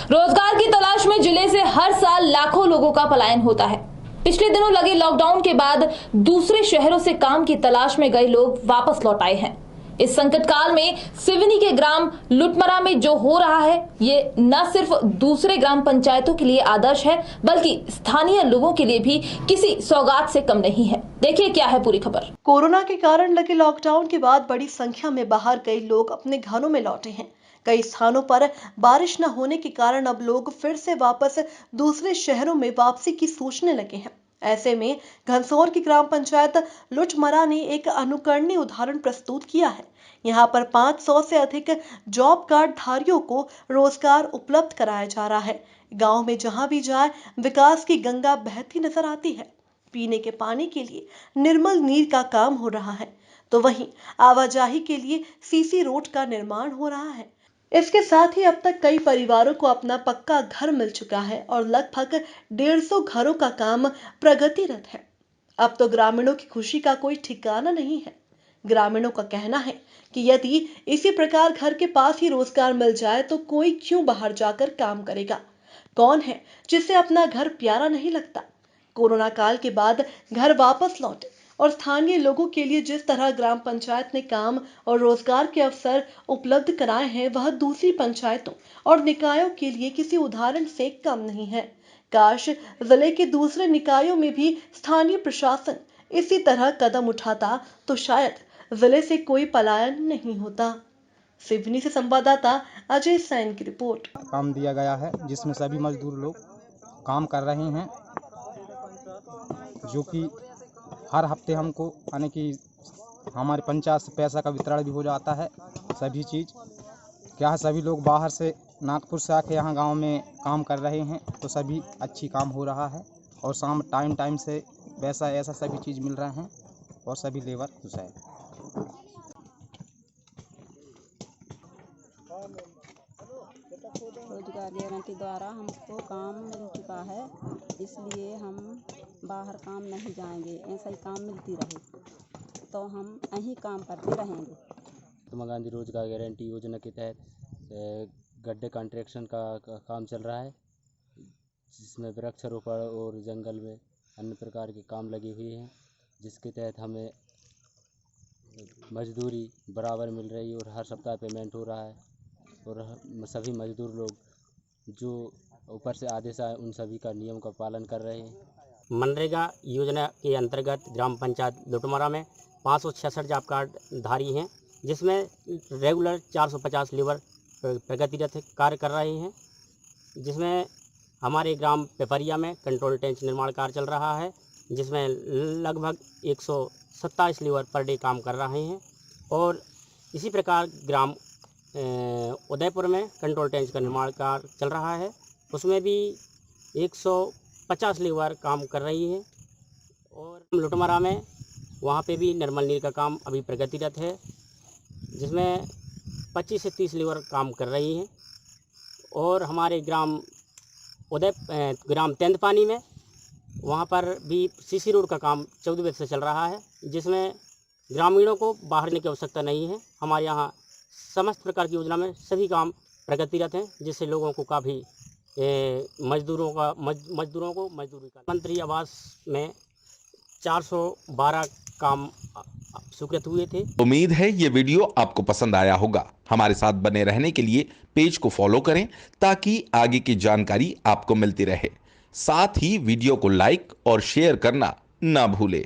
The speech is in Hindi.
रोजगार की तलाश में जिले से हर साल लाखों लोगों का पलायन होता है। पिछले दिनों लगे लॉकडाउन के बाद दूसरे शहरों से काम की तलाश में गए लोग वापस लौट आए हैं। इस संकट काल में सिवनी के ग्राम लुटमरा में जो हो रहा है, ये न सिर्फ दूसरे ग्राम पंचायतों के लिए आदर्श है, बल्कि स्थानीय लोगों के लिए भी किसी सौगात से कम नहीं है। देखिए क्या है पूरी खबर। कोरोना के कारण लगे लॉकडाउन के बाद बड़ी संख्या में बाहर कई लोग अपने घरों में लौटे हैं। कई स्थानों पर बारिश न होने के कारण अब लोग फिर से वापस दूसरे शहरों में वापसी की सोचने लगे हैं। ऐसे में घनसौर की ग्राम पंचायत लुटमरा ने एक अनुकरणीय उदाहरण प्रस्तुत किया है। यहाँ पर 500 से अधिक जॉब कार्ड धारियों को रोजगार उपलब्ध कराया जा रहा है। गांव में जहां भी जाए विकास की गंगा बहती नजर आती है। पीने के पानी के लिए निर्मल नीर का काम हो रहा है, तो वहीं आवाजाही के लिए सीसी रोड का निर्माण हो रहा है। इसके साथ ही अब तक कई परिवारों को अपना पक्का घर मिल चुका है और लगभग 150 घरों का काम प्रगतिरत है। अब तो ग्रामीणों की खुशी का कोई ठिकाना नहीं है। ग्रामीणों का कहना है कि यदि इसी प्रकार घर के पास ही रोजगार मिल जाए तो कोई क्यों बाहर जाकर काम करेगा। कौन है जिसे अपना घर प्यारा नहीं लगता। कोरोना काल के बाद घर वापस लौटे और स्थानीय लोगों के लिए जिस तरह ग्राम पंचायत ने काम और रोजगार के अवसर उपलब्ध कराए हैं, वह दूसरी पंचायतों और निकायों के लिए किसी उदाहरण से कम नहीं है। काश जिले के दूसरे निकायों में भी स्थानीय प्रशासन इसी तरह कदम उठाता तो शायद जिले से कोई पलायन नहीं होता। सिवनी से संवाददाता अजय सैन की रिपोर्ट। काम दिया गया है जिसमें सभी मजदूर लोग काम कर रहे हैं, जो कि हर हफ्ते हमको यानी कि हमारे पंचायत से पैसा का वितरण भी हो जाता है। सभी चीज़ क्या है, सभी लोग बाहर से नागपुर से आके यहाँ गांव में काम कर रहे हैं, तो सभी अच्छी काम हो रहा है और शाम टाइम से पैसा ऐसा सभी चीज़ मिल रहे हैं और सभी लेबर खुश है। रोजगार गारंटी द्वारा हमको काम मिल चुका है, इसलिए हम बाहर काम नहीं जाएंगे। ऐसा ही काम मिलती रहे तो हम यहीं काम करते रहेंगे। महात्मा गांधी रोजगार गारंटी योजना के तहत गड्ढे कंस्ट्रक्शन का काम चल रहा है, जिसमें वृक्षारोपण और जंगल में अन्य प्रकार के काम लगे हुए हैं, जिसके तहत हमें मजदूरी बराबर मिल रही है और हर सप्ताह पेमेंट हो रहा है और सभी मजदूर लोग जो ऊपर से आदेश आए उन सभी का नियम का पालन कर रहे हैं। मनरेगा योजना के अंतर्गत ग्राम पंचायत लुटमरा में 566 जॉब कार्ड धारी हैं, जिसमें रेगुलर 450 लेबर प्रगतिरत कार्य कर रहे हैं, जिसमें हमारे ग्राम पेपरिया में कंट्रोल टैंक निर्माण कार्य चल रहा है, जिसमें लगभग 127 लेबर पर डे काम कर रहे हैं। और इसी प्रकार ग्राम उदयपुर में कंट्रोल टैंक का निर्माण कार्य चल रहा है, उसमें भी 150 लेबर काम कर रही है। और लुटमरा में वहाँ पे भी निर्मल नीर का काम अभी प्रगतिरत है, जिसमें 25 से 30 लेबर काम कर रही हैं। और हमारे ग्राम तेंदपानी में वहाँ पर भी सीसी रोड का काम 14 बजे से चल रहा है, जिसमें ग्रामीणों को बाहर जाने की आवश्यकता नहीं है। हमारे यहाँ समस्त प्रकार की योजना में सभी काम प्रगतिरत हैं, जिससे लोगों को काफ़ी मजदूरों को मजदूरी का मंत्री आवास में 412 काम स्वीकृत हुए थे। उम्मीद है ये वीडियो आपको पसंद आया होगा। हमारे साथ बने रहने के लिए पेज को फॉलो करें ताकि आगे की जानकारी आपको मिलती रहे। साथ ही वीडियो को लाइक और शेयर करना ना भूलें।